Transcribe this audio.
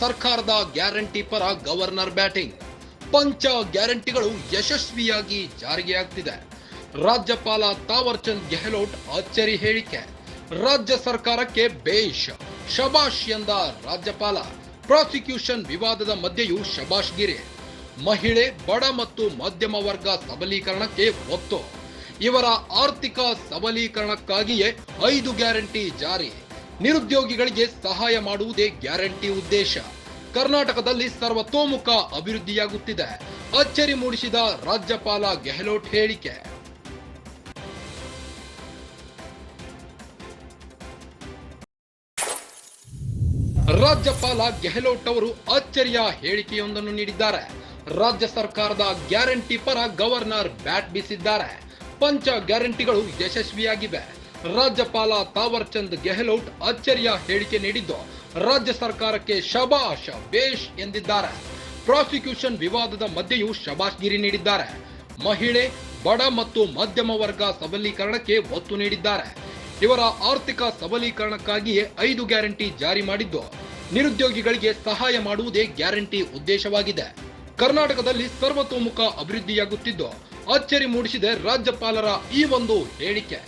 ಸರ್ಕಾರದ ಗ್ಯಾರಂಟಿ ಪರ governor batting. ಪಂಚ ಗ್ಯಾರಂಟಿಗಳು ಯಶಸ್ವಿಯಾಗಿ ಜಾರಿಗೆ ಆಗ್ತಿದೆ. ರಾಜ್ಯಪಾಲ ತಾವರ್ ಚಂದ್ ಗೆಹ್ಲೋಟ್ ಅಚ್ಚರಿ ಹೇಳಿಕೆ. ರಾಜ್ಯ ಸರ್ಕಾರಕ್ಕೆ ಬೇಷ್ ಶಬಾಷ್ ಎಂದ ರಾಜ್ಯಪಾಲ. ಪ್ರಾಸಿಕ್ಯೂಷನ್ ವಿವಾದದ ಮಧ್ಯೆಯೂ ಶಬಾಷ್ಗಿರಿ. ಮಹಿಳೆ, ಬಡ ಮತ್ತು ಮಧ್ಯಮ ವರ್ಗ ಸಬಲೀಕರಣಕ್ಕೆ ಒತ್ತು. ಇವರ ಆರ್ಥಿಕ ಸಬಲೀಕರಣಕ್ಕಾಗಿಯೇ 5 ಗ್ಯಾರಂಟಿ ಜಾರಿ. ನಿರುದ್ಯೋಗಿಗಳಿಗೆ ಸಹಾಯ ಮಾಡುವುದೇ ಗ್ಯಾರಂಟಿ ಉದ್ದೇಶ. ಕರ್ನಾಟಕದಲ್ಲಿ ಸರ್ವತೋಮುಖ ಅಭಿವೃದ್ಧಿಯಾಗುತ್ತಿದೆ. ಅಚ್ಚರಿ ಮೂಡಿಸಿದ ರಾಜ್ಯಪಾಲ ಗೆಹ್ಲೋಟ್ ಹೇಳಿಕೆ. ರಾಜ್ಯಪಾಲ ಗೆಹ್ಲೋಟ್ ಅವರು ಅಚ್ಚರಿಯ ಹೇಳಿಕೆಯೊಂದನ್ನು ನೀಡಿದ್ದಾರೆ. ರಾಜ್ಯ ಸರ್ಕಾರದ ಗ್ಯಾರಂಟಿ ಪರ ಗವರ್ನರ್ ಬ್ಯಾಟ್ ಬೀಸಿದ್ದಾರೆ. ಪಂಚ ಗ್ಯಾರಂಟಿಗಳು ಯಶಸ್ವಿಯಾಗಿವೆ. ರಾಜ್ಯಪಾಲ ತಾವರ್ ಚಂದ್ ಗೆಹ್ಲೋಟ್ ಅಚ್ಚರಿಯ ಹೇಳಿಕೆ ನೀಡಿದ್ದು ರಾಜ್ಯ ಸರ್ಕಾರಕ್ಕೆ ಶಬಾಷ್ ಬೇಷ್ ಎಂದಿದ್ದಾರೆ. ಪ್ರಾಸಿಕ್ಯೂಷನ್ ವಿವಾದದ ಮಧ್ಯೆಯೂ ಶಬಾಷ್ಗಿರಿ ನೀಡಿದ್ದಾರೆ. ಮಹಿಳೆ, ಬಡ ಮತ್ತು ಮಧ್ಯಮ ವರ್ಗ ಸಬಲೀಕರಣಕ್ಕೆ ಒತ್ತು ನೀಡಿದ್ದಾರೆ. ಇವರ ಆರ್ಥಿಕ ಸಬಲೀಕರಣಕ್ಕಾಗಿಯೇ 5 ಗ್ಯಾರಂಟಿ ಜಾರಿ ಮಾಡಿದ್ದು ನಿರುದ್ಯೋಗಿಗಳಿಗೆ ಸಹಾಯ ಮಾಡುವುದೇ ಗ್ಯಾರಂಟಿ ಉದ್ದೇಶವಾಗಿದೆ. ಕರ್ನಾಟಕದಲ್ಲಿ ಸರ್ವತೋಮುಖ ಅಭಿವೃದ್ಧಿಯಾಗುತ್ತಿದ್ದು ಅಚ್ಚರಿ ಮೂಡಿಸಿದೆ ರಾಜ್ಯಪಾಲರ ಈ ಒಂದು ಹೇಳಿಕೆ.